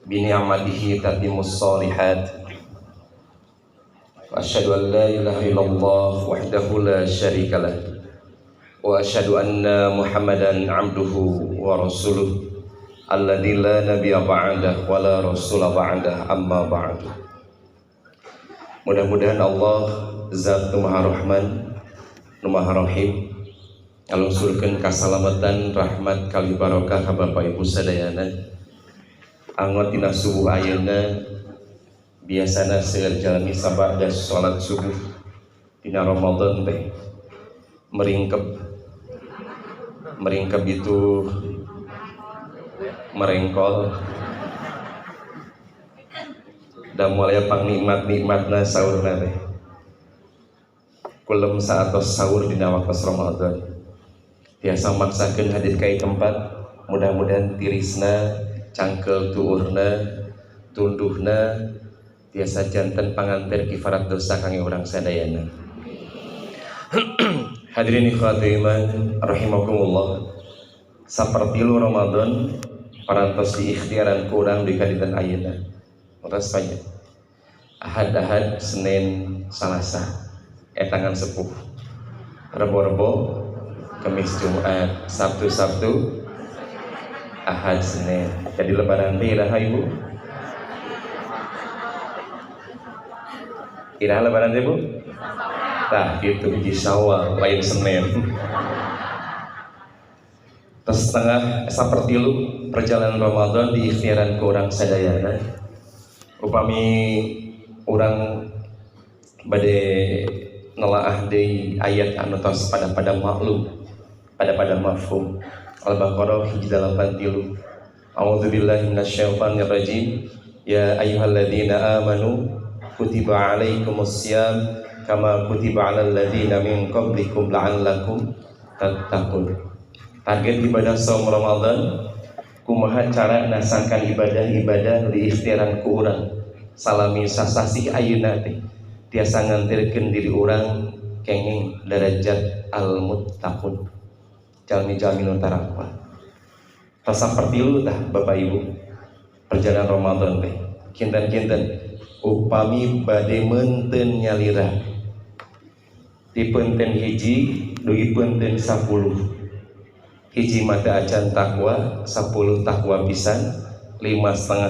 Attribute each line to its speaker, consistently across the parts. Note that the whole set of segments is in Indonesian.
Speaker 1: bini'amatihi tatimmus shalihat wa asyhadu an la ilaha illallah wahdahu la syarikalah wa asyhadu anna Muhammadan abduhu wa rasuluh alladzi la nabiyya ba'dah wa la rasula ba'dah amma ba'du. Mudah-mudahan Allah zat nu maha rahman nu maha rahim ngalungsurkeun kasalamatan rahmat kali barokah ka Bapak Ibu sadayana anggot dina subuh ayeuna biasana seueur jalmi sabada salat subuh dina Ramadan teh meringkep itu merengkol da mulai pang nikmat-nikmatna saurna teh kulem saatos saur dina waktu Ramadan biasa maksakeun hadir ka tempat mudah-mudahan tirisna cangkel tuurna tunduhna biasa janten panganten kifarat dosa kangge urang sadayana. Hadirin ikhwati iman rahimakumullah, sapertilu Ramadan parantos diikhtiaran ku urang di kaditan ayeuna terus saja Ahad-ahad, Senin, Salasa etangan sepuh, Rebo-rebo, Kamis, Jumat, Sabtu, Ahad, Senin. Jadi lebaran teh iraha Ibu? Iraha lebaran teh Bu? Tah gitu hiji Syawal lain Senin. Terus setengah sapertilu perjalanan Ramadan diikhtiaran ku urang sadayana. Upami urang bade nelaah deui ayat anu tos pada maklum pada mafhum. Al-Baqarah hiji 83. A'udzubillahi minasyaitonir rajim. Ya ayyuhalladzina amanu kutiba alaikumussyam kama kutiba alal ladzina min qablikum la'allakum tattaqun. Target ibadah saum Ramadan kumaha cara nasangkan ibadah-ibadah diikhtiaran ku urang salami sasasih ayeuna teh tiasa ngantirkeun diri urang kenging derajat al-muttaqun jalmi-jalmi nu tarakwa. Tas sapertilu tah Bapak Ibu perjalanan Ramadan teh kinten-kinten upami bade meunteun nyalira dipeunteun hiji dugi peunteun 10 hiji mata acan takwa 10 takwa pisan 5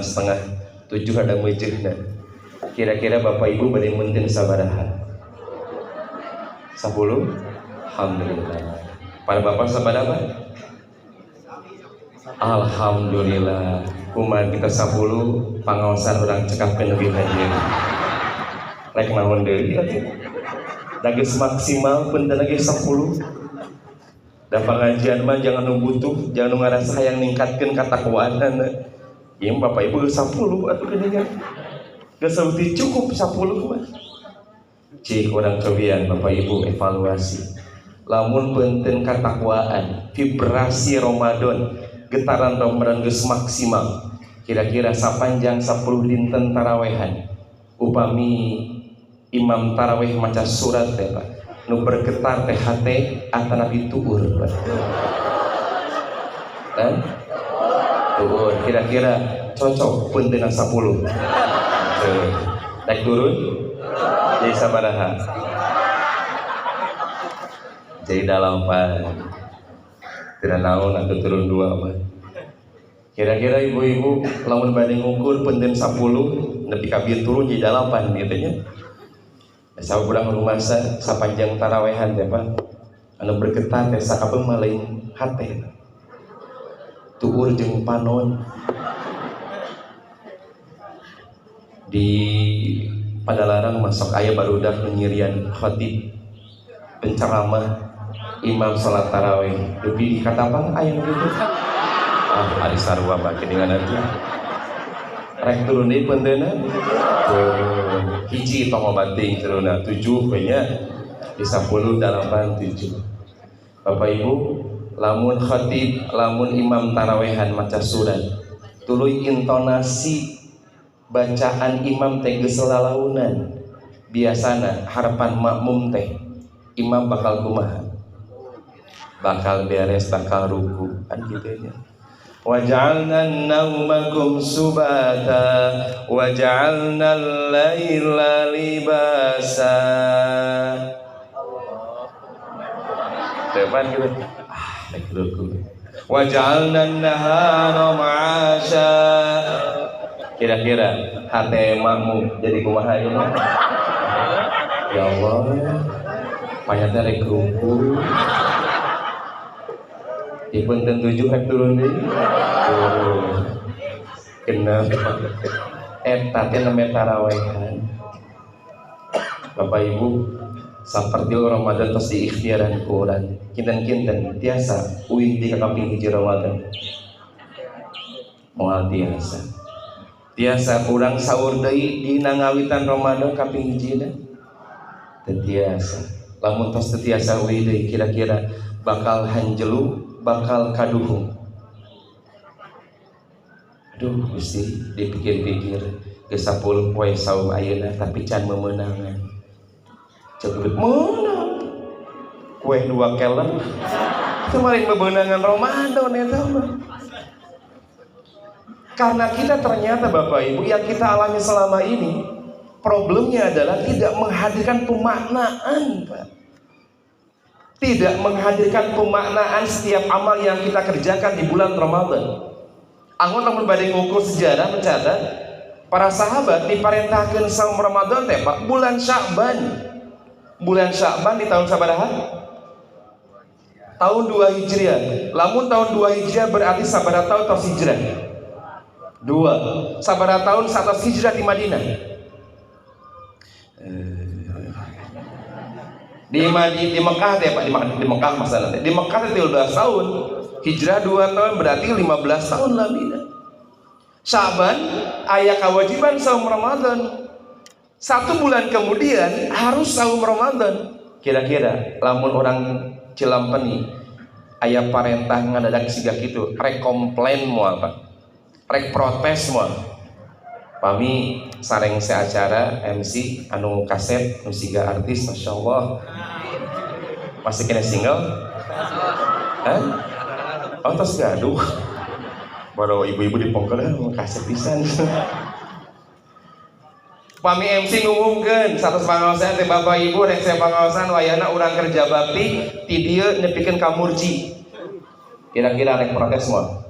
Speaker 1: setengah 7 ada mejehna. Kira-kira Bapak Ibu bade meunteun sabaraha? 10? Alhamdulillah. Para bapak sabaraha? Alhamdulillah. Kumaha kita 10 pangaosan urang cekapkeun lebih hajir. Rek naon deui atuh? Da geus maksimal pun da geus 10. Da pengajian mah jangan butuh, jangan ngarasa hayang ningkatkeun katakwaanna. Ieu Bapak Ibu 10 atuh geuningan. Geus cukup 10 mah. Cik urang cobian Bapak Ibu evaluasi. Lamun beunteun katakwaan, vibrasi Ramadan, getaran Ramadan geus maksimal. Kira-kira sapanjang 10 dinten tarawehan. Upami imam taraweh maca surat teh Pak. Nu bergetar teh hate antara dituur dan tuur kira-kira cocok pun dengan 10 naik turun jadi sabaraha jadi dalapan tidak naon atau turun 2 mah kira-kira ibu-ibu lamun bade ngukur pun 10 nepi ka bieu turun jadi dalapan gitu nya. Sawa budak rumasa sapanjang tarawehan teh Pak anu bergetar teh sakabeung mah lain hate tuur jeung panon di Padalarang masuk aya barudak nyirian khatib penceramah imam salat tarawih dupi di katapang aya gitu ari sarua bake dengan atuh rek turun deui penteuna hiji tong bating turunna 7 we nya di 10 8 7. Bapak Ibu lamun khatib lamun imam tarawehan maca surat tuluy intonasi bacaan imam teh geus lalaunan biasana harapan makmum teh imam bakal kumaha bakal beres bakal ruku kan gitu nya وجعلنا نومكم سباتا وجعلنا الليل لباسا. Depan gitu. Waja'alna an-nahara ma'asha. Kira-kira hati emakmu jadi kumaha ieu? Ya Allah, payatna rek ruku. Dipun tentuju hek turun deui. Kenapa? Eta teh namanya tarawehan. Bapak Ibu, seperti Ramadan terus diikhtiaran Quran. Kinten-kinten tiasa uing di kaping hiji Ramadan. Moal tiasa. Tiasa urang sahur deui dina ngawitan Ramadan kaping hijina. Teu tiasa. Lamun tos teu tiasa uing deui kira-kira bakal hanjelu, bakal kaduhung. Aduh, Gusti dipikir-pikir ke 10 poe saum ayeuna tapi can memenangan. Cekut menang kue 2 keler kemarin bebenangan Ramadan ya mah. Karena kita ternyata Bapak Ibu yang kita alami selama ini problemnya adalah tidak menghadirkan pemaknaan, Pak. Tidak menghadirkan pemaknaan setiap amal yang kita kerjakan di bulan Ramadan. Anggun lamun bade ngukur sejarah mencatat para sahabat diparentahkeun saum Ramadan teh Pak bulan Sya'ban. Bulan Sya'ban di tahun sabaraha? Tahun 2 Hijriah. Lamun tahun 2 Hijriah berarti sabaraha tahun tos hijrah? 2. Sabaraha tahun saat hijrah di Madinah? Di Mekah teh Pak, di Mekah masalah teh. Di Mekah teh 13 tahun. Hijrah 2 tahun berarti 15 tahun labina. Sya'ban aya kewajiban saum Ramadan. 1 bulan kemudian harus saum Ramadan. Kira-kira lamun orang Cilampeni aya parentah ngadadak siga kitu, rek komplain moal Pak. Rek protes moal. Pami sareng seacara MC anu kaset nu siga artis masyaallah. Masih kena single? Hah? Oh tos gaduh. Baru ibu-ibu dipongkel kaset pisan. Pami MC ngumumkeun satos pangaosan teh Bapak Ibu rek saya pangaosan wayahna urang kerja bakti ti dieu nepikeun ka murji. Kira-kira rek protes moal.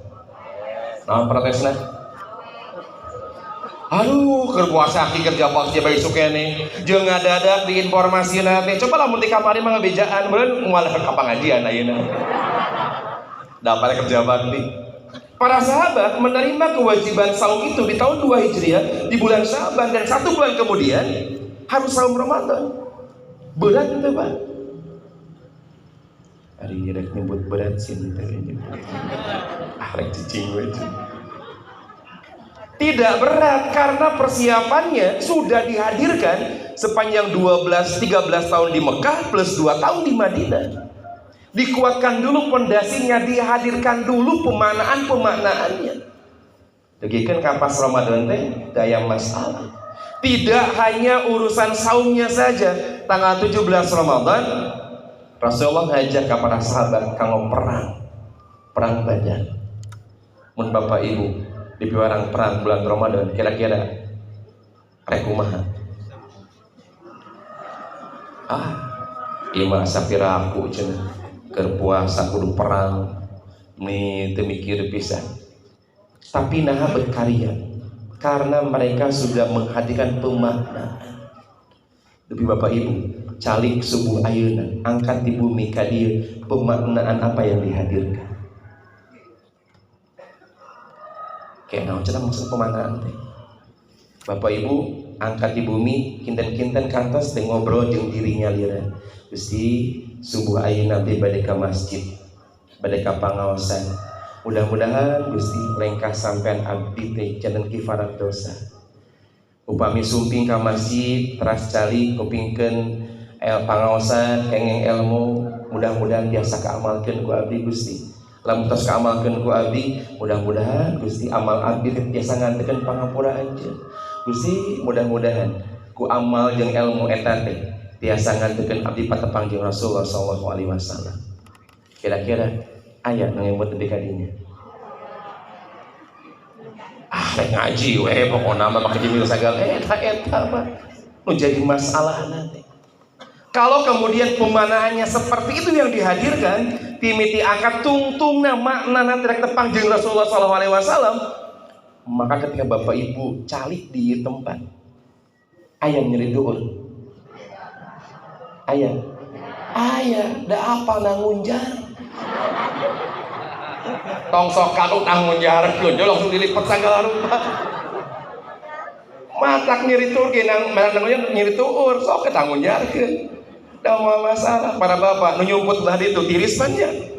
Speaker 1: Naon protesna? Aduh, keur puasa ki kerja bakti bae sukene. Jeung ngadadak di informasina teh. Coba lamun ti kamari mah ngabejaan meureun moal ka pangajian ayeuna. Dapat kerja bakti. Para sahabat menerima kewajiban saum itu di tahun 2 Hijriah di bulan Sya'ban dan 1 bulan kemudian harus saum Ramadan. Berat itu Pak. Hari rek nyebut berat sih ini. Rek cicing we. Tidak berat karena persiapannya sudah dihadirkan sepanjang 12-13 tahun di Mekah plus 2 tahun di Madinah. Dikuatkan dulu pondasinya, dihadirkan dulu pemaknaannya. Degikeun kapas Ramadan teh daya masalah. Tidak hanya urusan saumnya saja. Tanggal 17 Ramadan Rasulullah ngajak kepada sahabat kanggo perang Badar. Mun Bapak Ibu di piwarang perang bulan Ramadan kira-kira rek kumaha? Ieu mah sapiraku cenah. Keur puasa kudu perang nih teu mikir pisan. Tapi naha berkarya karena mereka sudah menghadirkan pemaknaan. Tapi Bapak Ibu, calik subuh ayeuna angkat di bumi ka dieu pemaknaan apa yang dihadirkan. Kayak naon cenah maksud pemaknaan teh? Bapak Ibu angkat di bumi kinten-kinten kantos teh ngobrol jeung dirinya lieureun. Gusti subuh ayeuna teh bade ka masjid, bade ka pangaosan. Mudah-mudahan Gusti lengkah sampean abdi teh janten kifarat dosa. Upami sumping ka masjid, teras cali kupingkeun pangaosan, kengeng ilmu, mudah-mudahan biasa kaamalkeun ku abdi Gusti. Lamun tos kaamalkeun ku abdi, mudah-mudahan Gusti amal abdi teh biasa ngantekeun pangapuraan je. Gusti mudah-mudahan ku amal jeung ilmu eta teh biasa ngantekeun abdi patepang jeung Rasulullah sallallahu alaihi wasallam. Kira-kira aya nu ngebut teu ka dinya. rek ngaji pokoknya mah make jemil sagal eta mah menjadi masalah nanti. Kalau kemudian pemanaannya seperti itu yang dihadirkan, timiti angkat tungtungna makna tidak tepang jeung Rasulullah SAW, maka ketika bapak ibu calik di tempat, ayam nyeri duul, ayam, da apa nangunjar, tongsok kadut nangunjar, kunjo langsung dilipat segala rupa. Matak nyeri tur genang, nangunjar nyeri tuur, sok ketangunjarkeun. Dah masalah para bapak nunyumput lah itu tiris panjang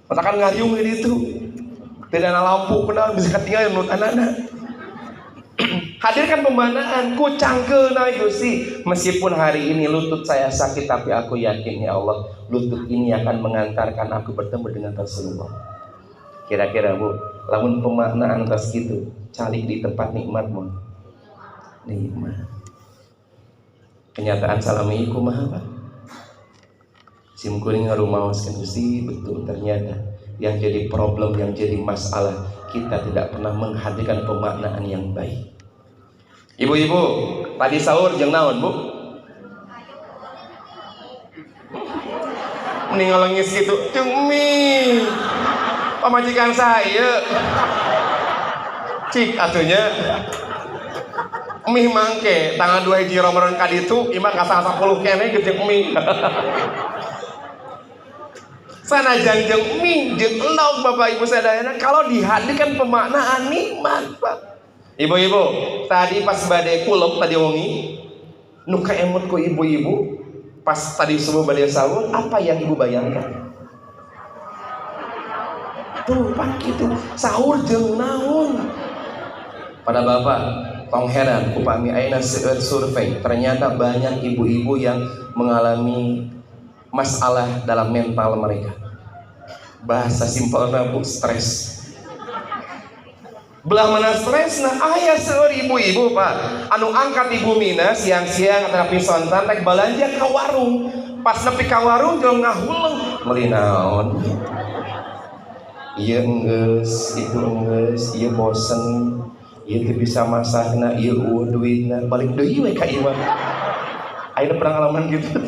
Speaker 1: matakan ngariung di itu tidak ada lampu kenal bisa ketinggalan menurut anak-anak. Hadirkan pemanaan kucangkeuna Gusti, meskipun hari ini lutut saya sakit tapi aku yakin ya Allah lutut ini akan mengantarkan aku bertemu dengan Rasulullah. Kira-kira Bu, lamun pemaknaan atas gitu calik di tempat nikmatmu nikmat. Kenyataan salami kumaha Pak? Sim kuring ngarumaoskeun Gusti, betul ternyata yang jadi problem, yang jadi masalah kita tidak pernah menghadirkan pemaknaan yang baik. Ibu-ibu, tadi sahur jeung naon Bu? Meninggal nangis gitu, jeung mie. Pamajikan saya. Cik atunya mie mangke tanggal 2 hiji Ramadan kaditu imah kasang 10 kene jeung mie. Sanajan jeung mie jeung endog Bapak Ibu sadayana kalau dihadirkan pemaknaan nikmat Pak. Ibu-ibu, tadi pas bade kulep tadi wengi nu kaemut ku ibu-ibu pas tadi subuh bade sahur, apa yang Ibu bayangkan? Tuh Pak gitu, sahur jeung naon? Pada Bapak tong heran upami ayeuna survei ternyata banyak ibu-ibu yang mengalami masalah dalam mental mereka. Bahasa simpelna Bu, stres. Belah mana stresna aya seueur ibu-ibu Pak anu angkat ibu mina siang-siang atau nepi sontan rek balanja ka warung. Pas nepi ka warung jeung ngahuleng meuli naon. Ieu enggeus, itu enggeus, ieu bosen. Ieu bisa masakna, ieu eueuh duitna, balik deui we ka ieu. Ayeuna pengalaman gitu.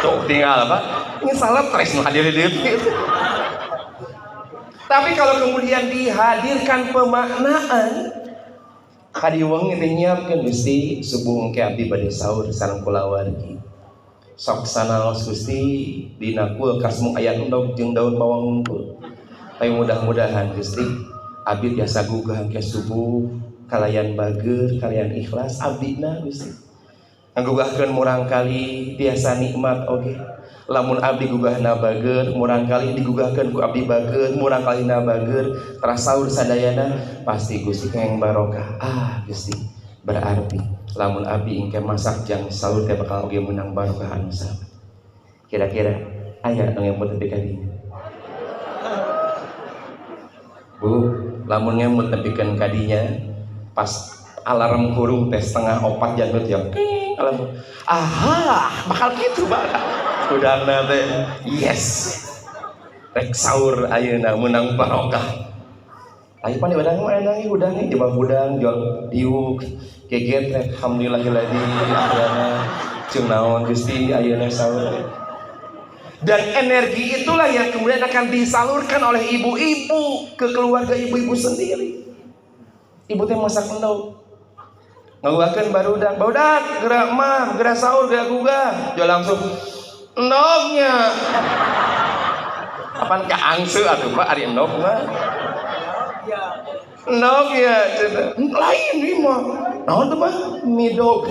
Speaker 1: Tuh tinggal Pak. Ini salah stres nu hadir di dieu. Tapi kalau kemudian dihadirkan pemaknaan, kadi wengi teh nyiapkeun Gusti subuh engke abdi bade sahur sareng kulawargi. Sok sanaos Gusti dina kulkas mung aya endog jeung daun bawang unggul. Tapi mudah-mudahan Gusti abdi biasa gugah ke subuh kalayan bager kalayan ikhlas abdina Gusti ngagugahkeun murang kali biasa nikmat oge. Lamun abdi gugahna bager murang kali digugahkeun ku abdi bager murang kalina bager tarasaur sadayana pasti Gusti kengeng barokah. Gusti berarti lamun abdi engke masak jang saur teh bakal oge meunang barokah anu saha. Kira-kira aya anu ngemut teh ka dieu? Bu, lamun ngemut nepikeun kadinya pas alarm hurung teh 3:30 janggut jam alarm bakal gitu bakal udangna teh yes rek saur ayeuna meunang barokah. Aya pan udang mah enang udang jebak udang jual diuk geget rek alhamdulillahilladzi akhirana jeung naon Gusti ayeuna saur. Dan energi itulah yang kemudian akan disalurkan oleh ibu-ibu ke keluarga ibu-ibu sendiri. Ibu teh masak endog. Ngaguakeun barudak, "Barudak, geura mah, geura sahur, geura gugah." Jo langsung endognya. Apaan kaangse atuh Pak ari endog mah? Endog ya, lain ieu mah. Naon tuh Pak? Midog.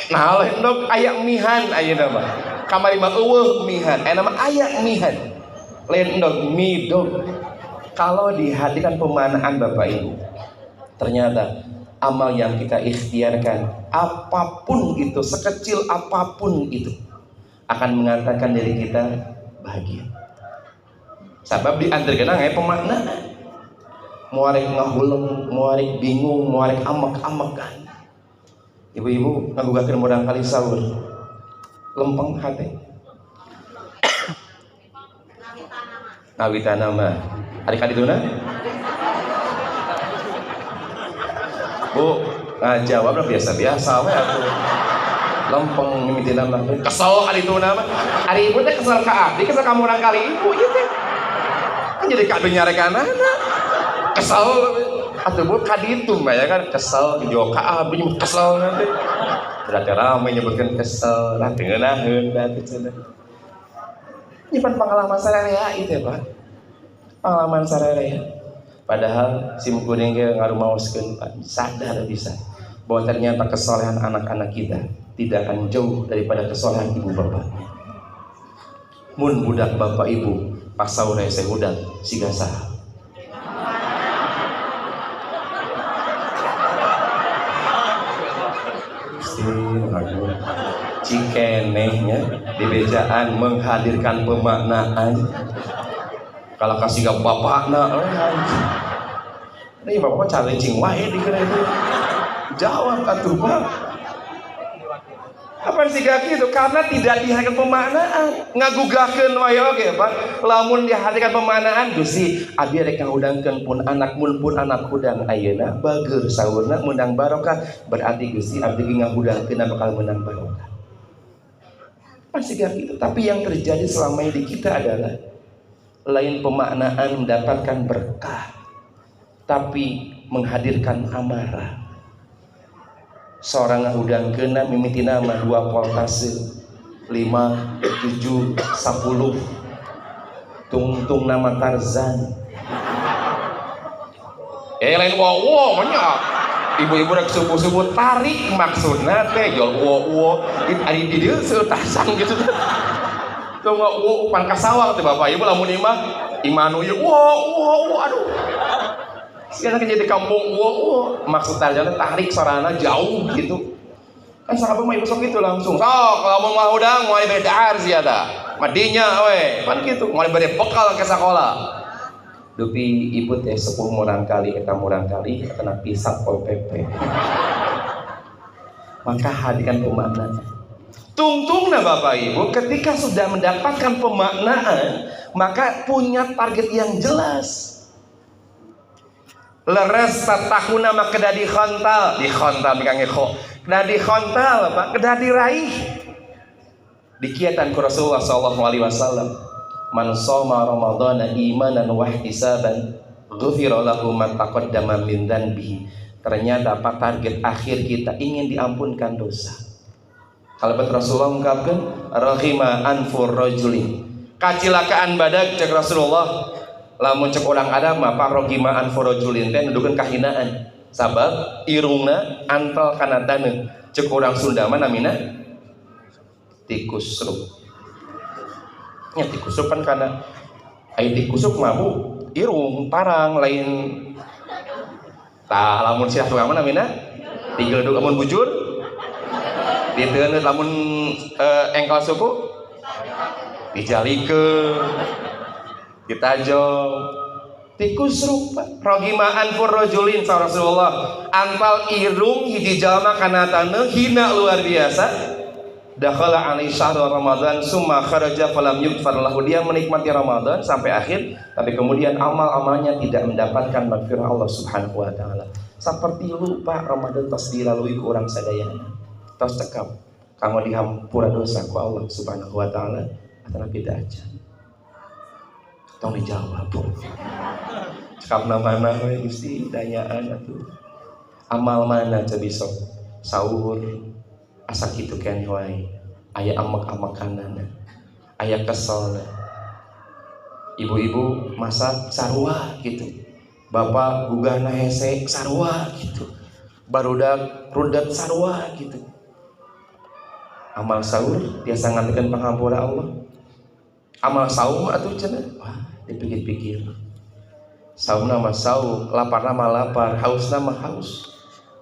Speaker 1: Nah, endog aya mihan ayeuna mah. Kamari mah eueuh mihan, aya mah aya mihan. Lain endog midog. Kalau dihadirkan pemanaan Bapak Ibu, ternyata amal yang kita ikhtiarkan apapun itu, sekecil apapun itu akan mengantarkan diri kita bahagia. Sabab diantarkeun aya pemaknaan. Moarek ngahuleng, moarek bingung, moarek amek-amekan. Ibu-ibu ngagugahkeun murang kali sahur. Lempeng hate. Ngawitana mah Adik-adikuna Bu ngajawab lah biasa-biasa we atuh lempeng mimitina mah kesel adituna mah ari ibu teh kesel ka abdi kesel ka murang kali ibu ieu teh kan jadi kabeh nyarekanana kesel atuh Bu kaditu mah ya kan kesel jo ka abdi kesel nanti berarti rame nyebutkeun kesel lah teu ngeunaheun berarti cenah nyimpan pengalaman sararea itu ya Pak pengalaman sararea padahal sim kuring ge ngarumaoskeun Pak sadar bisa bahwa ternyata kesolehan anak-anak kita tidak akan jauh daripada kesolehan ibu bapaknya. Mun budak bapak ibu pas saure sehudak siga saha. Cikenehnya di bejaan menghadirkan pemaknaan. Kalau kasih gak bapakna, ini bapak challenging wae dikira itu. Jawab atuh Pak. Apa sih gak gitu? Karena tidak dihadirkan pemaknaan. Ngagugahkeun wae oge Pak. Lamun dihadirkan pemaknaan Gusti abdi rek ngahudangkeun pun anak hudang ayeuna bager saurna menang barokah berarti Gusti abdi ngahudangkeun bakal menang barokah. Pasti gak gitu. Tapi yang terjadi selama ini di kita adalah lain pemaknaan mendapatkan berkah tapi menghadirkan amarah. Seorang ngahudangkeun mimitina mah 2 voltase 5, 7, 10 tungtung nama Tarzan lain wow banyak ibu-ibu rek subuh-subuh tarik maksudna teh jol wow ari di dieu seutasan gitu tuh nggak wow pan kasawang teh bapak ibu lamun imanu ieu wow aduh sekarang jadi kampung maksud Tarzan tarik sorana jauh gitu kan sahabat mah ibu sok gitu langsung sok lamun mah udang mau bedar siada madinya we kan gitu mau bade bekal ke sekolah dupi ibu teh sepuh murang kali kena pisah pol pp maka hadirkan pemaknaan tungtungna bapak ibu ketika sudah mendapatkan pemaknaan maka punya target yang jelas. Leres tatahuna mah kedah dikhontal bikang ekho kedah dikhontal Pak kedah diraih dikiatan ku Rasulullah sallallahu alaihi wasallam man shoma ramadhana imanan wa ihtisaban ghufira lahu ma taqaddama min dzanbihi. Ternyata apa target akhir kita ingin diampunkan dosa. Kalau Rasulullah ungkapkan rahima anfur rajulin kacilakaan badak cek Rasulullah lamun cek orang ada mah parogimaan forojulin teh nudukeun kahinaan sabab irungna antal kana taneuh cek orang Sunda mah namina tikusruk nya tikusruk kan kana ai tikusruk mah Bu irung parang lain tah lamun sia tukang mah namina digeleduk lamun bujur diteuneut lamun engkel suku dijalikeun ditajong tikus rupa rogimaan furrojulin sa Rasulullah antal irung hiji jalma kana taneuh hina luar biasa dakhala alaihi syahrul ramadan summa kharaja falam yughfar lahu dia menikmati Ramadan sampai akhir tapi kemudian amal-amalnya tidak mendapatkan maghfirah Allah Subhanahu wa taala seperti lupa Ramadan tos dilalui ku urang sadayana tos cekap kanggo dihampura dosa ku Allah Subhanahu wa taala atana beda aja tong dijawab Bu cekapna mana we Gusti dayaan atuh amal mana teu bisa sahur asa kitu keneh wae aya amek-amekanana aya keselna ibu-ibu masak sarua gitu bapak gugahna hese sarua gitu barudak rudat sarua gitu amal sahur biasa ngantekeun panghampura Allah amal saum atuh cenah wah dipikir-pikir saum nama saum lapar nama lapar haus nama haus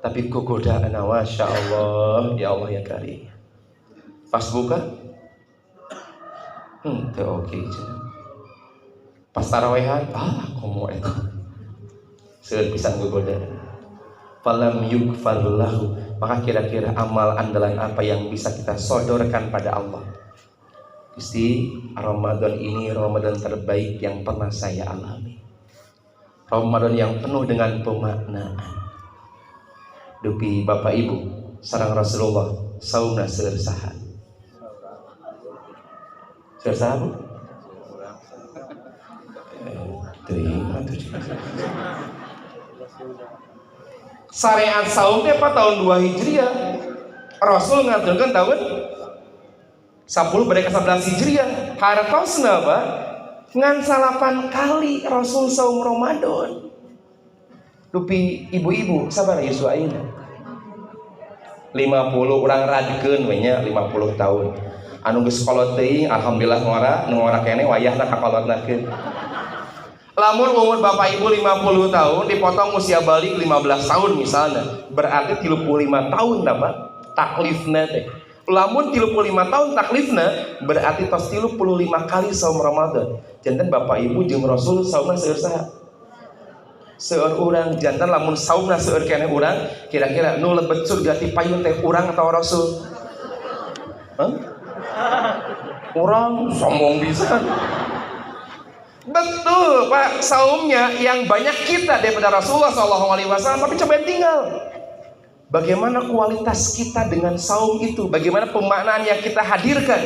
Speaker 1: tapi gogodaan masya Allah ya Allah ya karim pas buka teu oke cenah pas tarawehan komo eta seueur pisan gogoda falam yughfar lahu maka kira-kira amal andalan apa yang bisa kita sodorkan pada Allah Gusti, Ramadan ini Ramadan terbaik yang pernah saya alami. Ramadan yang penuh dengan pemaknaan. Dupi Bapak Ibu sareng Rasulullah saumna seueur saha? Seueur saha Bu? Syariat saum teh tahun 2 Hijriah. Rasul ngaturkeun tahun 10 bade ka 11 Hijriah. Hartosna ba? Ngan 8 kali Rasul saum Ramadan. Dupi ibu-ibu sabar Yesu ayeuna 50 urang radikeun we nya 50 tahun. Anu geus kolot teuing alhamdulillah ngora kene wayahna kakolotnakeun. Lamun umur Bapak Ibu 50 tahun dipotong usia balik 15 tahun misalnya, berarti 35 tahun dapat taklifna teh. Lamun 35 tahun taklifna berarti tos 35 kali saum Ramadan. Janten Bapak Ibu jeung Rasul saumna seueur saha? Seueur urang. Janten lamun saumna seueur keneh urang, kira-kira nu lebet surga ti payun teh urang atau Rasul? Urang sombong pisan. Betul Pak, saumnya yang banyak kita daripada Rasulullah SAW. Tapi coba tinggal bagaimana kualitas kita dengan saum itu, bagaimana pemaknaan yang kita hadirkan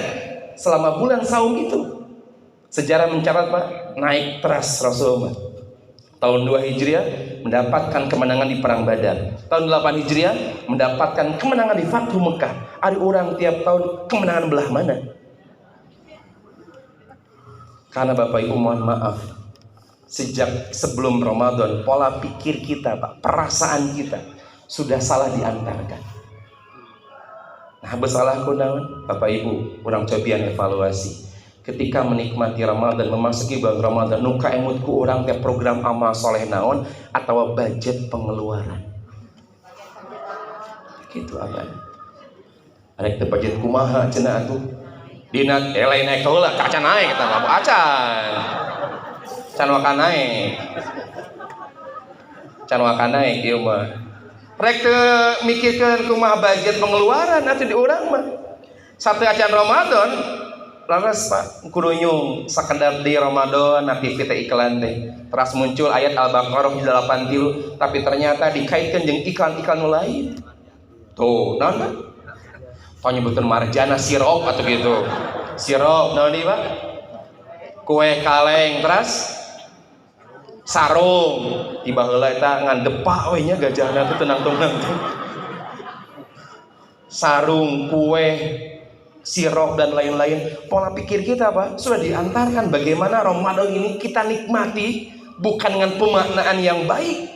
Speaker 1: selama bulan saum itu. Sejarah mencatat Pak, naik teras Rasulullah. Tahun 2 Hijriah mendapatkan kemenangan di Perang Badar. Tahun 8 Hijriah mendapatkan kemenangan di Fathu Mekah. Ari orang tiap tahun kemenangan belah mana? Karena Bapak Ibu mohon maaf, sejak sebelum Ramadan pola pikir kita Pak, perasaan kita sudah salah diantarkan. Nah bersalah kunaon Bapak Ibu, urang cobian evaluasi. Ketika menikmati Ramadan, memasuki bulan Ramadan, nuka emutku orang teh program amal soleh naon atau budget pengeluaran. Gitu abang. Ada budget kumaha cenah atuh. Dina lain naik heula, kaca naik kita mah acan. Can wakan naik. Can wakan naik ieu mah. Rek teu mikirkeun kumaha budget pengeluaran atuh di urang mah. Satu acan Ramadan laras Pak kudu nyung sakedar di Ramadan aktivitas iklan teh. Terus muncul ayat Al-Baqarah 83 tapi ternyata dikaitkan jeung iklan-iklan lain. Tuh, naon? Tau nyebutin marjana sirop atau gitu. Sirop naon ieu Pak? Kue kaleng terus sarung tiba heula eta ngan depa we nya gajahna teh tenang-tenang. Sarung, kue, sirop dan lain-lain. Pola pikir kita Pak sudah diantarkan bagaimana Ramadan ini kita nikmati bukan dengan pemaknaan yang baik,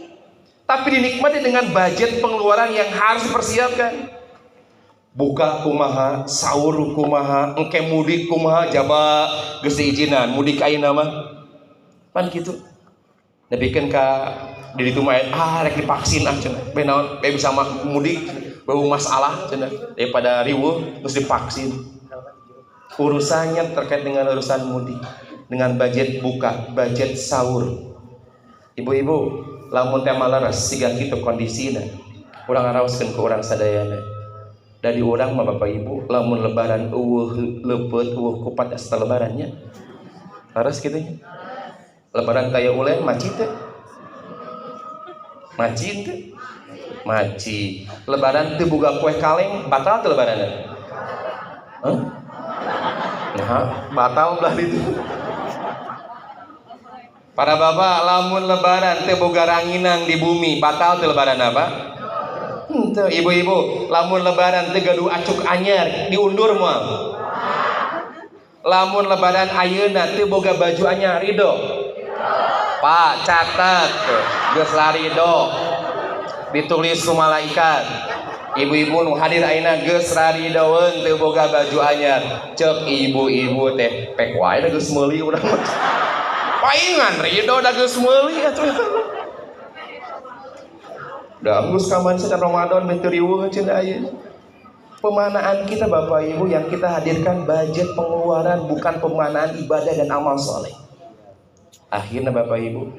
Speaker 1: tapi dinikmati dengan budget pengeluaran yang harus dipersiapkan. Buka kumaha, sahur kumaha, engke mudik kumaha, jaba geus diizinan mudik ayeuna mah. Pan kitu. Nepikeun ka di ditu mah rek divaksin cenah. Be naon, be bisa mah mudik bau masalah cenah daripada riweuh terus divaksin. Urusannya terkait dengan urusan mudik, dengan budget buka, budget sahur. Ibu-ibu, lamun teh maleres siga kitu kondisina. Urang ngaraoskeun ku urang sadayana. Dari orang mah Bapak Ibu lamun lebaran leupet kupat setelah lebarannya harus gitu nya. Lebaran kaya ulen maci teh maci lebaran teu boga kue kaleng batal teu lebaranna. Nah batal belah itu. Para bapak lamun lebaran teu boga ranginang di bumi batal teu lebaran apa? Ibu-ibu lamun lebaran teu gaduh acuk anyar diundur moal. Lamun lebaran ayeuna teu boga baju anyar ridho. Pak catat geus larido. Ditulis ku malaikat. Ibu-ibu nu hadir ayeuna geus raridoeun teu boga baju anyar. Ceuk ibu-ibu teh pek wae da geus meuli urang mah. Paingan ridho da geus meuli atuh. Dagus kaman sedang Ramadan menteriweuh cenah aya. Pemanaan kita Bapak Ibu yang kita hadirkan budget pengeluaran bukan pemanaan ibadah dan amal soleh. Akhirnya Bapak Ibu,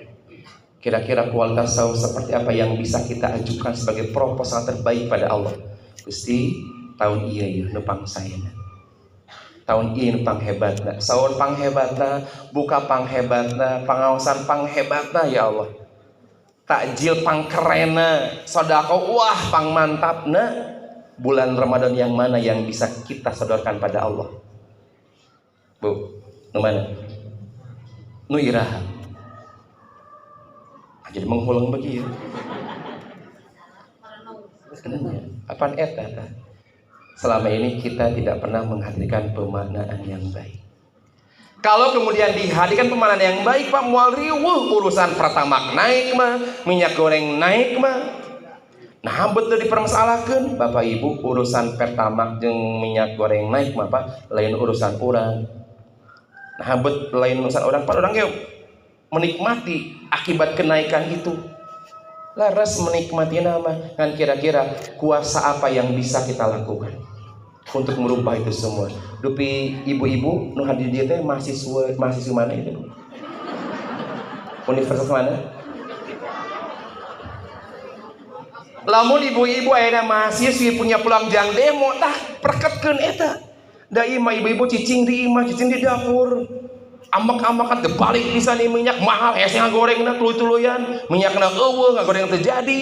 Speaker 1: kira-kira kualitas saum seperti apa yang bisa kita ajukan sebagai proposal terbaik pada Allah? Gusti, tahun ieu nu pangsaena. Tahun ieu nu panghebatna, saur panghebatna, buka panghebatna, pangaosan panghebatna ya Allah. takjil pangkerena, sodako wah pang mantapna. Bulan Ramadan yang mana yang bisa kita sodorkan pada Allah? Bu, nu mana? Nu iraha. Jadi menghulang begitu. Apaan eta? Selama ini kita tidak pernah menghadirkan pemaknaan yang baik. Kalau kemudian dihadirkan pemaknaan yang baik, Pak, mual riweuh urusan pertamax naik mah, minyak goreng naik mah. Nah, betul dipermasalahkan, Bapak Ibu, urusan pertamax jeung minyak goreng naik mah, Pak, lain urusan orang. Nah, lain urusan orang, Pak, orang menikmati akibat kenaikan itu. Laras menikmati nama, kan kira-kira kuasa apa yang bisa kita lakukan untuk merubah itu semua. Dupi ibu-ibu nu hadir dia teh mahasiswa mana itu? Universitas mana? Lamun ibu-ibu ayeuna mahasiswi punya peluang jang demo tah perketkeun eta. Da imah ibu-ibu cicing di imah, cicing di dapur. Ambak-ambakan dibalik bisa nih minyak mahal hese ngagorengna tuluy-tuluyan, minyakna eueuh ngagoreng terjadi.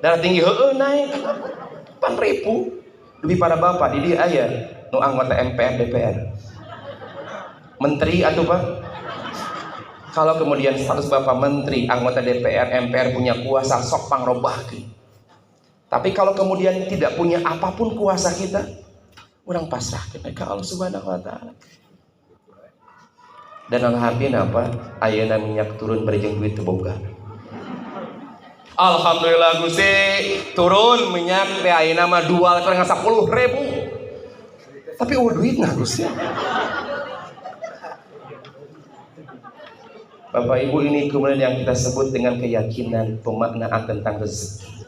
Speaker 1: Darah tinggi heueuh naik. 4.000. Lebih para bapak di dia aya nu anggota MPR DPR. Menteri atuh Pak. Kalau kemudian status Bapak menteri, anggota DPR, MPR punya kuasa sok pangrobahkeun. Tapi kalau kemudian tidak punya apapun kuasa kita, orang pasrahkan ke Allah Subhanahu wa taala. Dan alhamdulillah apa? Ayeuna minyak turun berjeng duit teu boga. Alhamdulillah Gusti, turun minyak teh ayeuna mah dual keur 10.000. Tapi duitna Gusti. Bapak Ibu, ini kemudian yang kita sebut dengan keyakinan pemaknaan tentang rezeki.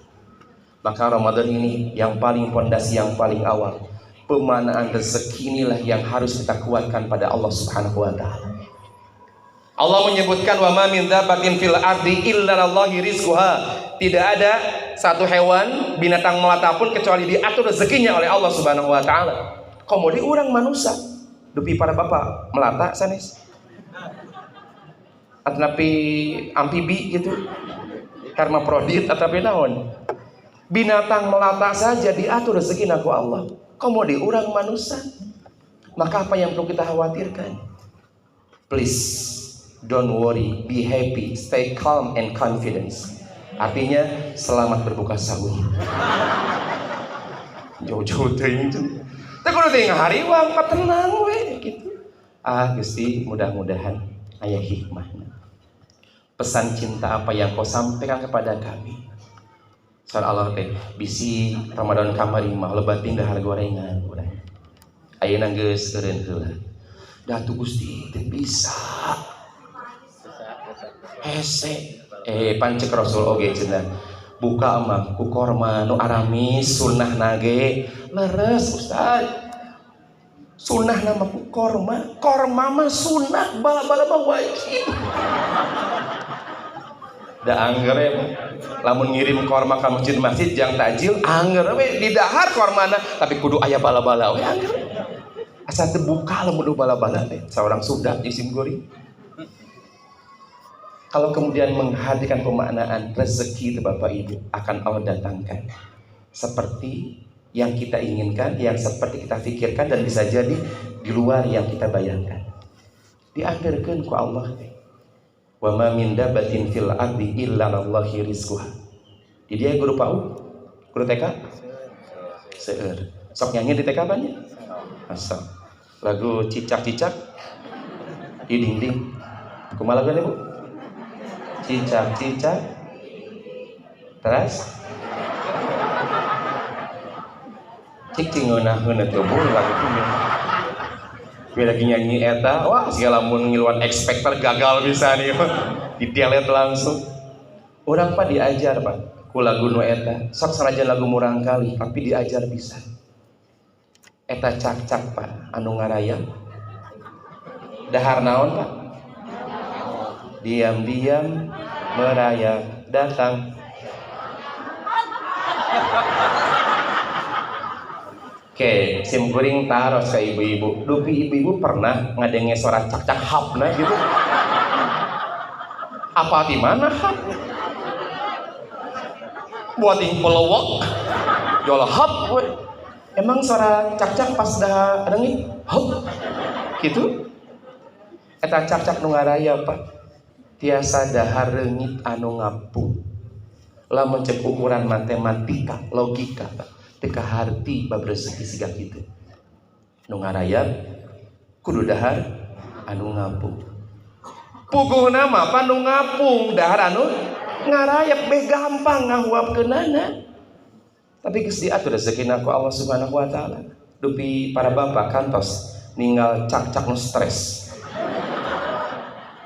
Speaker 1: Maka Ramadan ini yang paling pondasi, yang paling awal, pemaknaan rezeki inilah yang harus kita kuatkan pada Allah Subhanahu wa taala. Allah menyebutkan wa ma min dzabbatin fil ardi illa lillahi rizquha. Tidak ada satu hewan, binatang melata pun kecuali diatur rezekinya oleh Allah Subhanahu wa taala. Komodi urang manusia, dupi para bapak melata sanes. Atapi amfibi gitu. Hermaprodit atapi naon? Binatang melata saja diatur rezeki ku Allah. Komodi urang manusia. Maka apa yang perlu kita khawatirkan? Please, don't worry, be happy, stay calm and confidence. Artinya selamat berbuka sahur. Jauh-jauh teuing itu. Teh kudu teh ngahariwang tenang we gitu. Gusti, mudah-mudahan aya hikmahna. Pesan cinta apa yang kau sampaikan kepada kami. Soal Allah teh bisi Ramadan kamari mah lebatin dahar gorengan urang. Ayeuna geus eureun heula. Da tuh Gusti teh bisa. Hese pancek Rasul oge cenah. Buka mah ku korma nu aramis sunnah nage leres Ustaz. Sunnah nama ku korma mah sunnah bala-bala mah wajib. Da angger lamun ngirim korma ka masjid jang takjil angger we di dahar kormana tapi kudu aya bala-bala we angger. Asa teu buka lamun bala-bala teh saurang sudak isim gori. Kalau kemudian menghadirkan pemaknaan rezeki itu Bapak Ibu akan Allah datangkan seperti yang kita inginkan, yang seperti kita pikirkan dan bisa jadi di luar yang kita bayangkan. Diakhirkan ku Allah. Wa ma min dabbatin fil ardi illa lillahi rizquha. Di dia guru PAUD, guru TK? Seueur. Sok nyanyi di TK banyak? Asal. Lagu cicak-cicak di dinding. Kumaha lagunya Bu? Cicak-cicak. Terus? Cik cingeunahkeun atuh Bu lagu itu. Gue lagi nyanyi eta, wah segala mun ngiluan ekspektor gagal bisa nih. Ditialet langsung. Orang Pak diajar Pak ku lagu nu eta. Sok sanajan lagu murang kali tapi diajar bisa. Eta cak-cak Pak anu ngarayam. Dahar naon Pak? Diam-diam merayap datang. Oke, sim kuring taros ke ibu-ibu. Dupi ibu-ibu pernah ngadenge suara cak-cak hapna gitu? Apa di mana hap? buat yang pelewok jual hap we. Emang suara cak-cak pas dah adengit hap gitu eta cak-cak nu ngaraya Pak tiasa dahar reungit anu ngapung lamun cek ukuran matematika logika teu kaharti bab rezeki siga kitu nu ngaraya kudu dahar anu ngapung puguhna mah apa nu ngapung dahar anu ngarayap be gampang ngahuapkeunana tapi geus diatur rezekina ku Allah Subhanahu wa taala dupi para bapak kantos ninggal cak-cak nu stres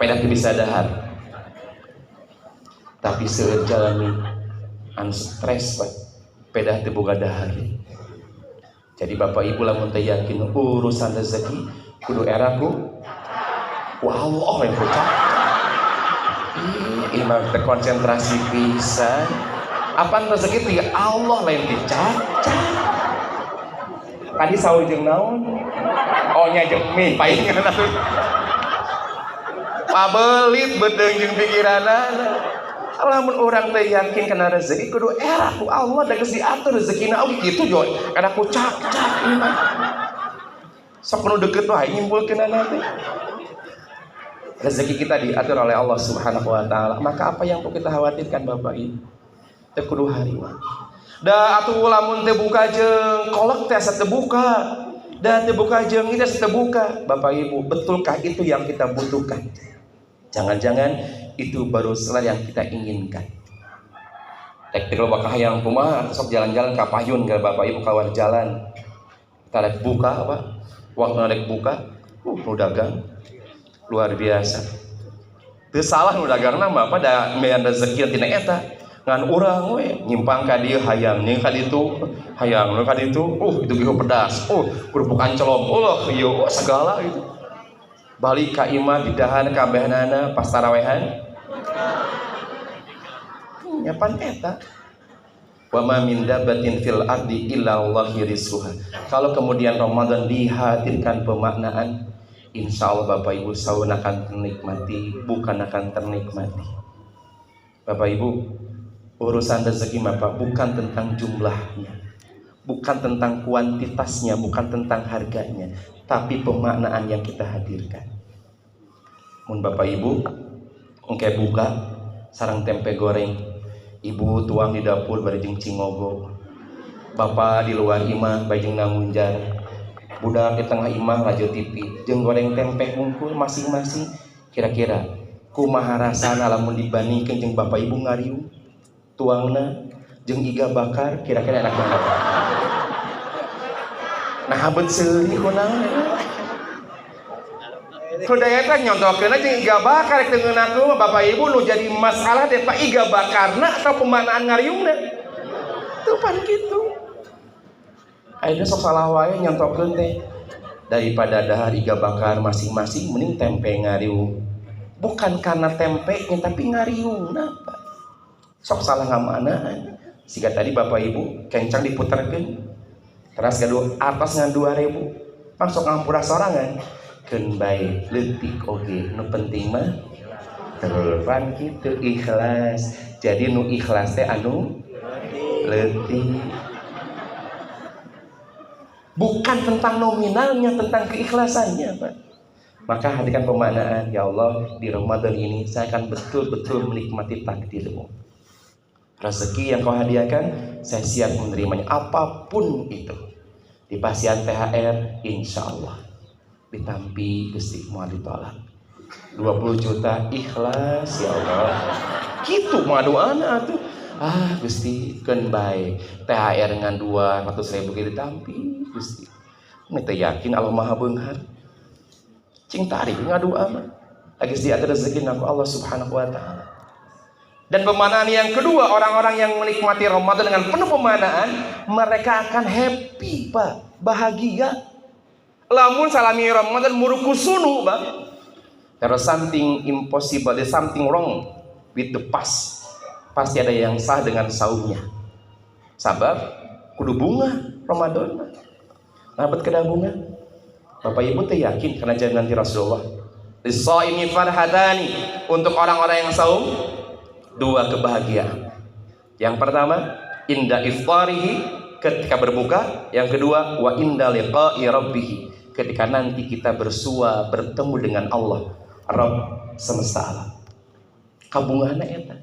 Speaker 1: pedah teu bisa dahar tapi seueur jalani anu stres pedah teu boga dahar jadi bapak ibu lamun teu yakin urusan rezeki kudu era ku Allah yang bocah imam terkonsentrasi pisan apaan rezeki ti Allah lain dicacak tadi saur jeung naon oh nya jeung mie paingna pabelit bedeung jeung pikiranna lamun urang teh yakin kana rezeki kudu era ku Allah da geus diatur rezekina oge kitu joy kada ku cak-cak ieu mah sok nu deukeut wae nyimpulkeunana teh rezeki kita diatur oleh Allah Subhanahu wa taala maka apa yang perlu kita khawatirkan Bapak Ibu teu kudu hariwang da atuh lamun teu buka jeung kolek teh asa teu buka da teu buka jeung ieu teu buka Bapak Ibu betulkah itu yang kita butuhkan jangan-jangan itu baru selar yang kita inginkan rek teu bakal hayang kumaha sok jalan-jalan ka payun ka Bapak Ibu kawar jalan kita rek buka apa waktu rek buka nu dagang luar biasa teu salah nu dagangna mah pada mean rezeki tina eta ngan urang we nyimpang ka dieu hayang ning ka ditu hayang nu ka ditu itu gieu pedas kerupuk ancelom ieu segala gitu balik ka imah didahan kabehanana pas tarawehan nyapan eta wa ma min dabbatin fil ardi illa Allahi rizquha kalau kemudian Ramadan dihadirkan pemaknaan insya Allah Bapak Ibu saun akan ternikmati bukan akan ternikmati Bapak Ibu urusan rezeki Bapak bukan tentang jumlahnya bukan tentang kuantitasnya bukan tentang harganya tapi pemaknaan yang kita hadirkan mun Bapak Ibu engke buka sarang tempe goreng ibu tuang di dapur bareng cingogo bapak di luar imah bajeng namunjar budak di tengah imah laju TV jeung goreng tempe hungkul masing-masing kira-kira kumaha rasana lamun dibandingkeun jeung bapak ibu ngariung tuangna jeung iga bakar kira-kira enak banget nah habeut seuli kunaon kudaya teh nyontokeun jeung iga bakar teu ngeunakeun bapak ibu nu jadi masalah teh pak iga bakarna atau pemanaan ngariungna teu pan kitu ayeuna sok salah wae nyontokeun teh daripada dahar iga bakar masing-masing mending tempe ngariung bukan karena tempenya tapi ngariungna Pak sok salah ngamanaan siga tadi bapak ibu kencang diputerkeun teras gaduh atas ngan 2000 pan sok ngampura sorangan keun bae leutik oge nu penting mah tepan kitu ikhlas jadi nu ikhlas teh anu leutik bukan tentang nominalnya tentang keikhlasannya Pak maka hadirkan pemaknaan ya Allah di Ramadan ini saya akan betul-betul menikmati takdirmu rezeki yang kau hadiahkan saya siap menerimanya apapun itu di pasian THR insya Allah ditampi Gusti moal ditolak 20 juta ikhlas ya Allah kitu mah doana atuh Gusti keun bae THR ngan 200.000 ge ditampi Gusti mete yakin Allah Maha Beunghar cing tarik ngadua mah lagi diatur rezeki ku Allah Subhanahu wa taala. Dan pemanaan yang kedua, orang-orang yang menikmati Ramadan dengan penuh pemanaan, mereka akan happy, Pak, bahagia. Lamun salami Ramadan murukusunu, Pak. There is something impossible, there is something wrong with the past. Pasti ada yang salah dengan saumnya. Sabab kudu bunga Ramadan. Dapat kedah bunga. Bapak Ibu teh yakin karena jangan nanti Rasulullah. Lis-shaimi farhatani, untuk orang-orang yang saum dua kebahagiaan. Yang pertama, inda iftarihi, ketika berbuka. Yang kedua, wa inda liqa'i rabbih, ketika nanti kita bersua bertemu dengan Allah, Rabb semesta alam. Kabunganna eta.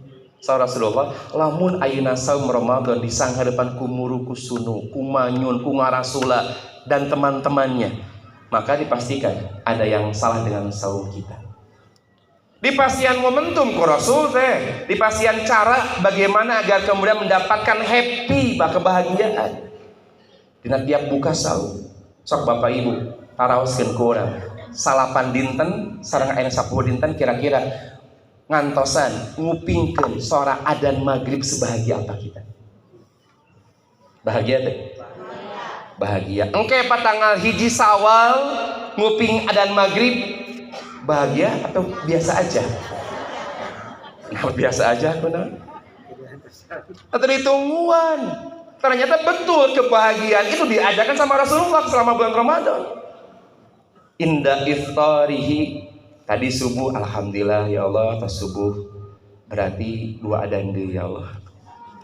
Speaker 1: Saur Rasulullah, lamun ayeuna saum Ramadan disangharepan ku muru, ku sunu, ku manyun, ku ngarasula dan teman-temannya, maka dipastikan ada yang salah dengan saum kita. Dipasian momentum ku Rasul teh, dipasian cara bagaimana agar kemudian mendapatkan happy, kebahagiaan dina tiap buka saum. Sok Bapak Ibu paraoskeun ku urang, salapan dinten sareng aya 10 dinten kira-kira ngantosan ngupingkeun sora adzan maghrib, sebahagia apa kita? Bahagia teh? Bahagia. Engke tanggal 1 Sawal nguping adzan maghrib, bahagia atau biasa aja? Nah, biasa aja benar. Atau ditungguan. Ternyata betul kebahagiaan itu diajarkan sama Rasulullah selama bulan Ramadan. Inda iftarihi, tadi subuh alhamdulillah ya Allah, pas subuh berarti 2 adzan deui ya Allah.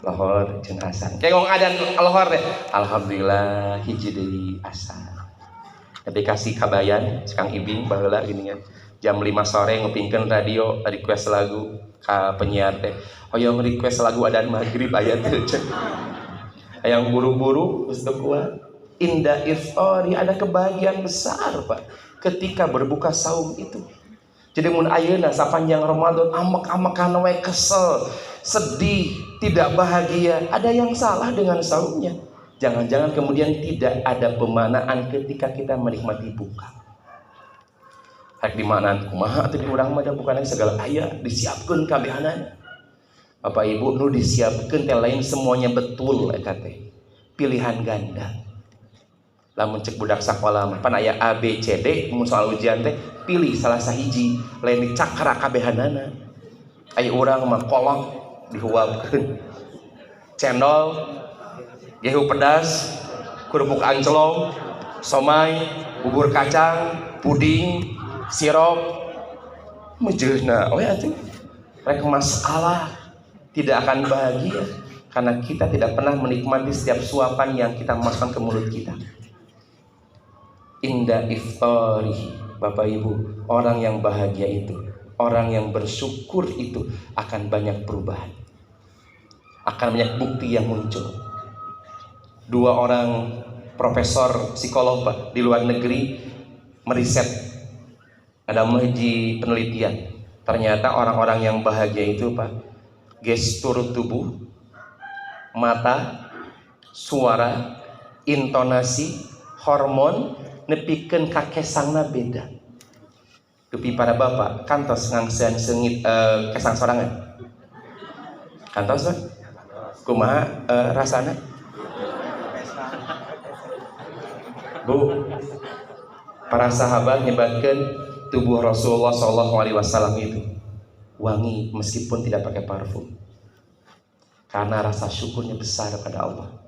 Speaker 1: Lohor jeung asar. Kayak ngomong adzan lohor deh. Alhamdulillah hiji deui asar. Tapi kasih kabayan Kang Ibing baheula gini kan. Jam 5 sore ngupingkeun radio request lagu ka penyiar teh. Hoyong request lagu adzan maghrib aya teu cek. Hayang buru-buru geus teu kuat. Inda iftari, ada kebahagiaan besar Pak ketika berbuka saum itu. Jadi mun ayeuna sapanjang Ramadan amek-amekan we kesel, sedih, tidak bahagia, ada yang salah dengan saumnya. Jangan-jangan kemudian tidak ada pemanaan ketika kita menikmati buka. Hak di mana kumaha atuh di urang mah bukan segala aya disiapkeun kabehanana. Bapak Ibu nu disiapkeun teh lain semuanya betul eta teh. Pilihan ganda. Lamun cek budak sakola mah pan aya A B C D mun soal ujian teh pilih salah sahiji lain dicakra kabehanana. Aya urang mah kolak dihuapkeun. Cendol, gehu pedas, kerupuk ancelong, somai, bubur kacang, puding, sirop, mejeuna we atuh. Rek masalah tidak akan bahagia karena kita tidak pernah menikmati setiap suapan yang kita masukkan ke mulut kita. Inda iftarihi, Bapak Ibu, orang yang bahagia itu, orang yang bersyukur itu akan banyak perubahan, akan banyak bukti yang muncul. 2 orang profesor psikolog Pak di luar negeri meriset, ada menguji penelitian. Ternyata orang-orang yang bahagia itu Pak, gestur tubuh, mata, suara, intonasi, hormon nepikeun kakesangna beda. Dupi para bapak kantos ngangsean seungit kesang sorangan. Kantos Pak? Kumaha rasana? Bu, para sahabat nyebatkeun tubuh Rasulullah SAW itu wangi meskipun tidak pakai parfum, karena rasa syukurnya besar pada Allah.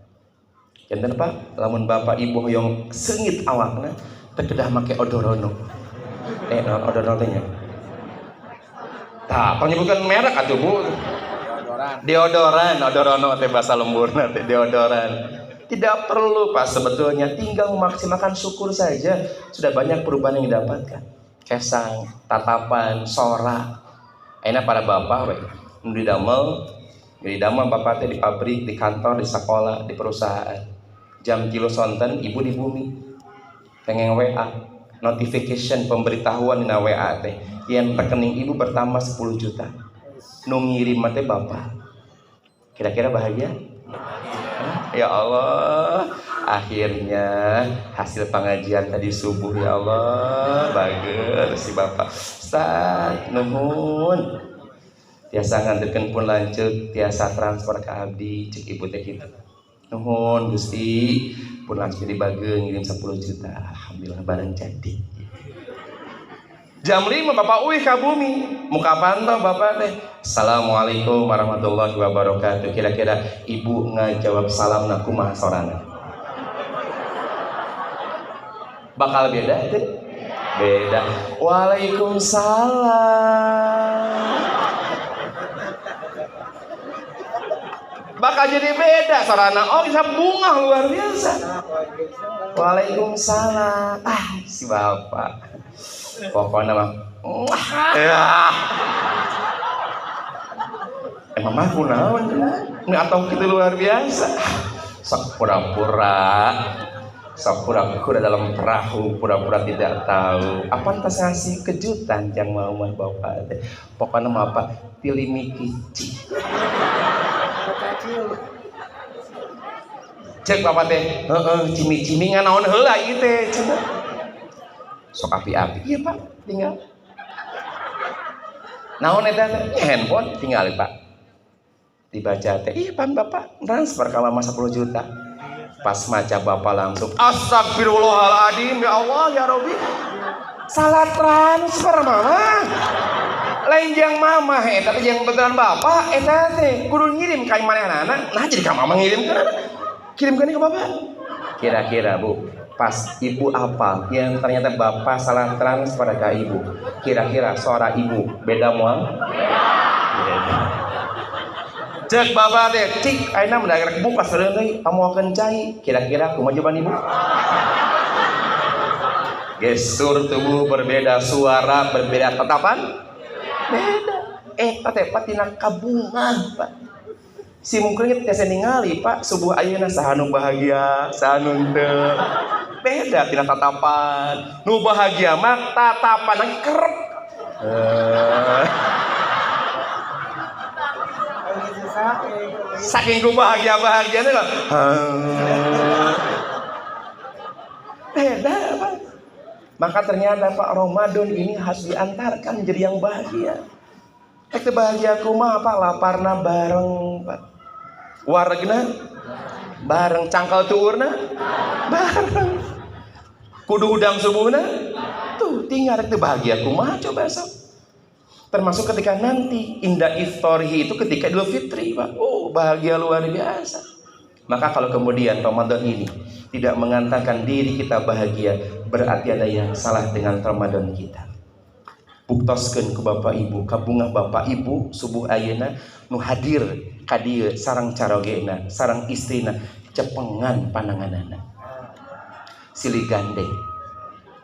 Speaker 1: Janten Pak, lamun bapak ibu yang seungit awakna teu kedah make odorono. Odorono teh nya. Tah, penyebutkan merek atuh Bu. Deodoran, odorono teh bahasa lemburna teh deodoran. Tidak perlu Pak, sebetulnya tinggal memaksimalkan syukur saja sudah banyak perubahan yang didapatkan. Kesang, tatapan, sora. Ayeuna para bapak we nu didamel bapak teh di pabrik, di kantor, di sekolah, di perusahaan. Jam kilo sonten ibu di bumi. Tengeng WA, notification pemberitahuan dina WA teh. Yen rekening ibu bertambah 10 juta. Nu ngirim teh bapak. Kira-kira bahagia? Ya Allah, akhirnya hasil pengajian tadi subuh ya Allah, bagus si bapak. Ustaz, nuhun. Tiasa nganterkeun pun lanceuk, tiasa transfer ke abdi, cek ibu teh kitu. Nuhun Gusti, pun langsung dibageun ngirim 10 juta. Alhamdulillah bareng jadi. Jam 5 bapak uih ka bumi. Muka pantau bapak teh. Assalamualaikum warahmatullahi wabarakatuh. Kira-kira ibu ngajawab salam na kumaha sorangan? Bakal beda teh? Beda. Waalaikumsalam. bakal jadi beda sarana. Oh bisa bunga luar biasa. Waalaikumsalam. Si bapak pokoknya mah ya mamaku naon ini atau gitu luar biasa. Sok pura-pura dalam perahu, pura-pura tidak tahu. Apa entah ngasih kejutan yang mau bapak teh. Pokoknya mah apa pilih mikici. Cek bapak teh, cimi-cimi nganaon heula ieu teh cenah. Sok api-api. Iya Pak, tinggal. Naon eta teh? Handphone tinggal Pak. Dibaca teh, iya Pak Bapak transfer ka mama 10 juta. Pas maca bapak langsung astagfirullahaladzim ya Allah ya Robi. Salah transfer mama. Lain jang mama eta teh jeung beneran bapak eta teh kudu ngirim ka manehna. Nah jadi ka mama ngirim ke kirimkan ke bapak. Kira-kira Bu, pas ibu apa yang ternyata bapak salah transfer ke ibu, kira-kira suara ibu beda moal? Cek bapak teh, cik ayeuna mendadak buka seuleung deui amoakeun cai, kira-kira kumaha jawaban ibu? Gestur tubuh berbeda, suara berbeda, tatapan beda. Teh patina kabungan Pak. Si mungkin tiasa ningali Pak subuh ayeuna saha nu bahagia, saha nu teu. Beda tina tatapan. Nu bahagia mah tatapan kerep. Saking ku bahagia-bahagianya lah. Beda Pak. Maka ternyata Pak Ramadan ini harus diantarkan menjadi yang bahagia. Bahagia kumaha Pak, laparna bareng Pak. Waregna bareng, cangkal tuurna bareng, kudu udang subuhna tuh tinggal itu bahagia kumaha coba sok. Termasuk ketika nanti indah iftarhi itu ketika Idul Fitri Pak. Bahagia luar biasa. Maka kalau kemudian Ramadan ini tidak mengantarkan diri kita bahagia, berarti ada yang salah dengan Ramadan kita. Buktoskeun ke Bapak Ibu, kabungah Bapak Ibu subuh ayeuna nu hadir ka dieu sareng carogena, sareng istrina cepengan pananganana. Silih gandeng.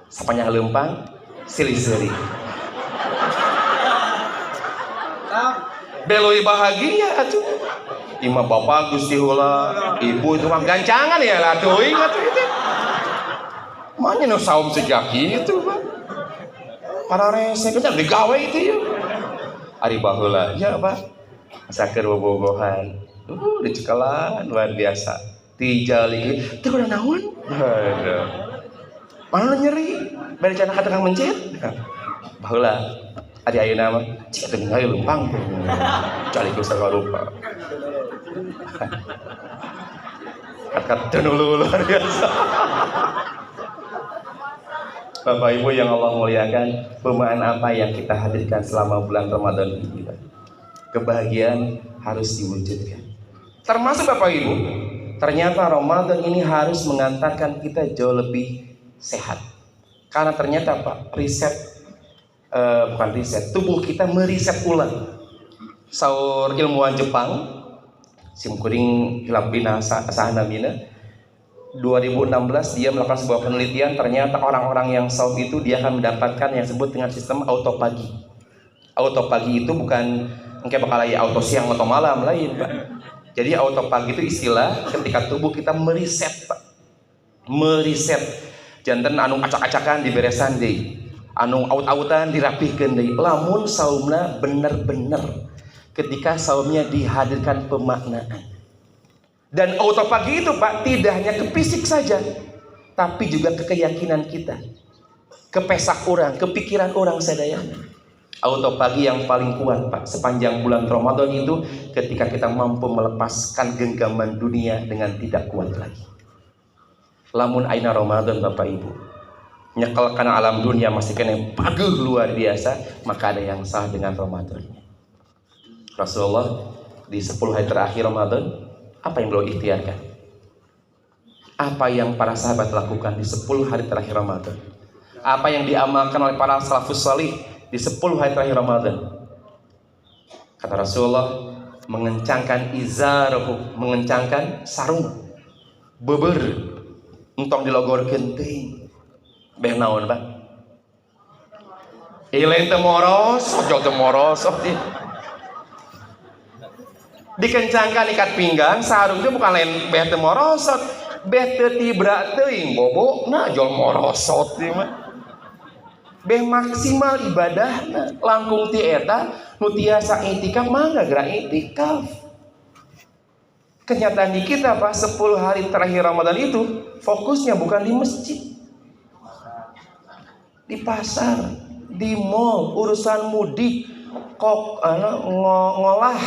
Speaker 1: Sapanya leumpang, silih seuri. Beloi bahagia atuh. Imah bapak Gusti heula, ibu itu mah gancangan ya lah teuing atuh itu. Manya nu saum sejak kitu Pak. Para rese kita digawe itu ya. Ari baheula ya Pak. Saker bobogohan. Dicekalan luar biasa. Tijalik teu udah naon? Aduh. Mana nyeri? Bari cenah ka tukang mencet. Baheula ari ayeuna mah cik atuh ningali leumpang. Calik ku sagarupa. Kat-kat denulu luar biasa. Bapak Ibu yang Allah muliakan, pemahaman apa yang kita hadirkan selama bulan Ramadan ini? Kebahagiaan harus diwujudkan. Termasuk Bapak Ibu, ternyata Ramadan ini harus mengantarkan kita jauh lebih sehat. Karena ternyata Pak, tubuh kita meriset ulang. Saur ilmuwan Jepang, simkuring hilapina sahanamina. 2016 dia melakukan sebuah penelitian, ternyata orang-orang yang saum itu dia akan mendapatkan yang disebut dengan sistem autopagi. Autopagi itu bukan kayak bakal auto siang atau malam lain Pak. Jadi autopagi itu istilah ketika tubuh kita meriset Pak. Meriset. Janten anu acak-acakan diberesan deui. Anu aut-autan dirapihkeun deui. Lamun saumna bener-bener ketika saumnya dihadirkan pemaknaan. Dan autopagi itu Pak tidak hanya ke fisik saja, tapi juga ke keyakinan kita, ke pesak orang, ke pikiran orang sadayana. Autopagi yang paling kuat Pak sepanjang bulan Ramadan itu ketika kita mampu melepaskan genggaman dunia dengan tidak kuat lagi. Lamun aina Ramadan Bapak Ibu nyekel kana alam dunia masih kena paguh luar biasa, maka ada yang salah dengan Ramadannya. Rasulullah di 10 hari terakhir Ramadan apa yang beliau ikhtiarkan? Apa yang para sahabat lakukan di 10 hari terakhir Ramadan? Apa yang diamalkan oleh para salafus salih di 10 hari terakhir Ramadan? Kata Rasulullah, mengencangkan izarahu, mengencangkan sarung, beber, entong dilogorkeun teuing. Beh naon, Pak? Ilain teu morosot, jol teu morosot ieu. Dikencangkan ikat pinggang, sarung teh bukan lain beh teu morosot, beh teu tibra teuing bobokna jol morosot ieu mah. Beh maksimal ibadahna langkung ti eta nu tiasa itikaf mangga gerak itikaf. Kenyataan di kita Pak, 10 hari terakhir Ramadan itu fokusnya bukan di masjid, di pasar, di mall, urusan mudik, kok ngolah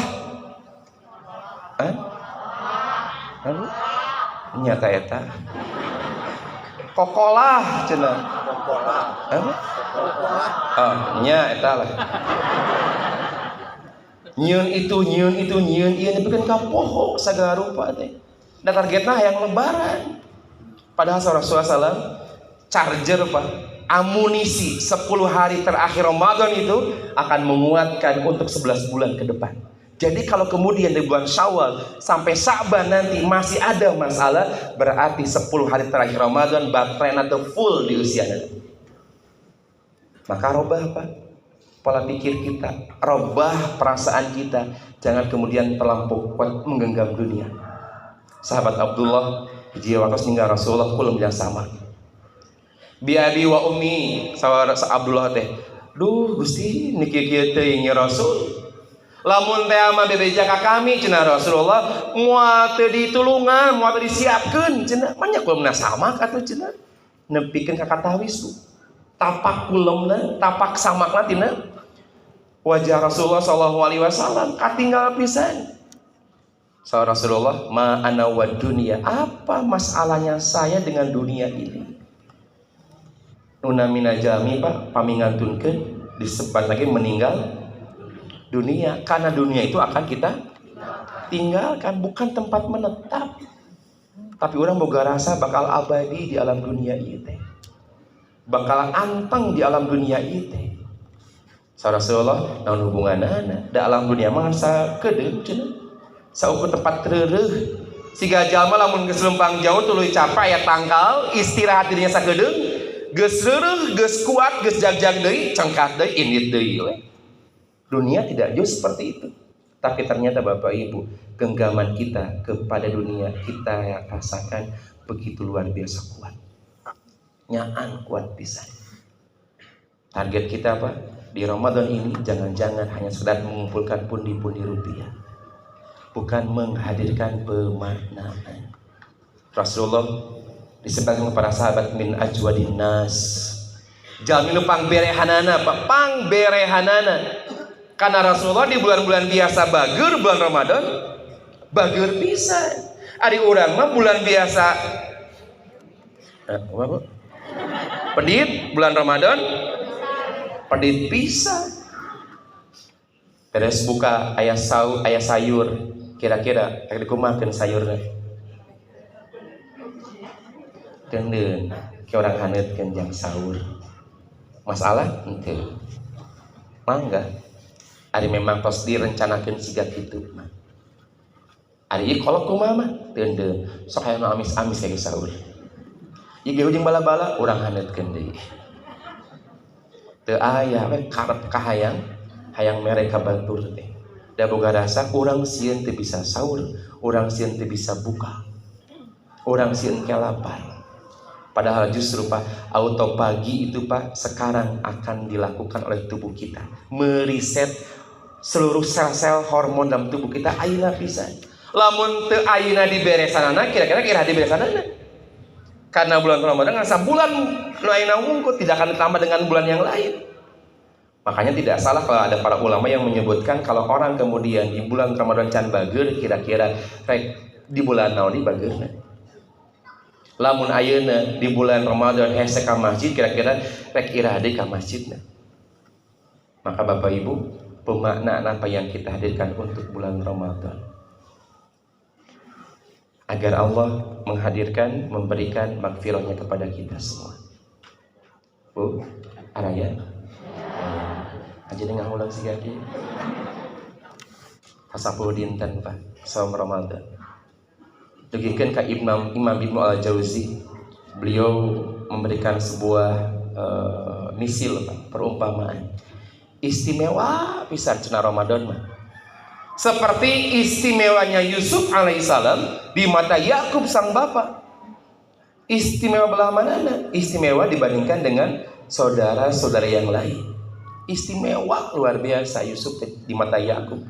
Speaker 1: nyata eta kokolah cenah nya eta lah nyieun itu nyieun ieu nepikeun ka poho sagala rupa teh. Da targetna hayang lebaran. Padahal Rasulullah SAW charger Pak, amunisi 10 hari terakhir Ramadan itu akan menguatkan untuk 11 bulan ke depan. Jadi kalau kemudian di bulan Syawal sampai Sa'ban nanti masih ada masalah, berarti 10 hari terakhir Ramadan baterainya tuh full di usianya. Maka robah Pak pola pikir kita, robah perasaan kita, jangan kemudian terlampau kuat menggenggam dunia. Sahabat Abdullah jika waktu meninggal Rasulullah kula bilang sama. Bi abi wa ummi, sahabat Abdullah teh, duh Gusti niki kieu teh nya Rasul. Lamun teh ama bebeja ka kami cenah Rasulullah, moal teu ditulungan, moal teu disiapkeun cenah. Manya kula meunang sama atuh cenah. Nepikeun ka katawis tuh. Tapak kulemna, tapak samakna tina wajah Rasulullah sallallahu alaihi wasallam katinggal pisan. Sahabat Rasulullah, ma ana wa dunya, apa masalahnya saya dengan dunia ini? Nunamina jami Pak pamingantunkeun disebat lagi meninggal dunia, karena dunia itu akan kita tinggalkan, bukan tempat menetap. Tapi orang boga rasa bakal abadi di alam dunia ieu teh. Bakal anteng di alam dunia ieu teh. Rasulullah naon hubunganana da alam dunia mah sa kedeung cenah. Saukur tempat keureuh. Siga jalma lamun geus lempang jauh tuluy capek aya tangkal, istirahat dirinya sakedeung, geus reureuh, geus kuat, geus jag-jag deui, cengkat deui, indit deui we. Dunia tidak jauh seperti itu. Tapi ternyata Bapak Ibu, genggaman kita kepada dunia kita rasakan begitu luar biasa kuat. Nyaan kuat pisan. Target kita apa? Di Ramadan ini jangan-jangan hanya sekedar mengumpulkan pundi-pundi rupiah, bukan menghadirkan pemaknaan. Rasulullah disebutkan kepada sahabat min ajwadin nas, jalmi nu pangberehanana, pangberehanana. Karena Rasulullah di bulan-bulan biasa bager, bulan Ramadan bager pisan. Ari urang mah bulan biasa pedit, bulan Ramadan pedit pisan. Beres buka aya sayur, kira-kira rek dikumakeun sayurna. Deundeun ke urang haneutkeun jang sahur. Masalah henteu. Mangga. Ari memang tos direncanakeun siga kitu mah. Ari ieu kolot kumaha mah? Deundeun, sok aya nu amis-amis ge sahur. Ieu ge ujung bala-bala urang haneutkeun deui. Teu aya we karep kahayang, hayang mere ka batur teh. Da boga rasa urang sieun teu bisa sahur, urang sieun teu bisa buka. Urang sieun ke lapar. Padahal justru Pak, auto pagi itu Pak sekarang akan dilakukan oleh tubuh kita, meriset seluruh sel-sel hormon dalam tubuh kita. Ayeuna pisan. Lamun teu ayeuna diberesanana, kira-kira diberesanana. Karena bulan Ramadan ngasa bulan nu ayeuna wungkul tidak akan ditambah dengan bulan yang lain. Makanya tidak salah kalau ada para ulama yang menyebutkan kalau orang kemudian di bulan Ramadan can bager, kira-kira rek di bulan naon di bageurna. Lamun ayeuna di bulan Ramadan hese ka masjid, kira-kira rek irah deui ka masjidna. Maka Bapak Ibu, pemaknaan apa yang kita hadirkan untuk bulan Ramadan? Agar Allah menghadirkan, memberikan magfirahnya kepada kita semua. Bu, araya. Aja dengan ulang siga kieu. 10 dinten Pak saum Ramadan. Dugikeun ka Imam Ibnu Al-Jauzi, beliau memberikan sebuah misil Pak, perumpamaan. Istimewa pisan cenah Ramadan mah. Seperti istimewanya Yusuf alaihissalam di mata Yakub sang bapak. Istimewa belah mana? Istimewa dibandingkan dengan saudara-saudara yang lain. Istimewa luar biasa Yusuf di mata Yakub.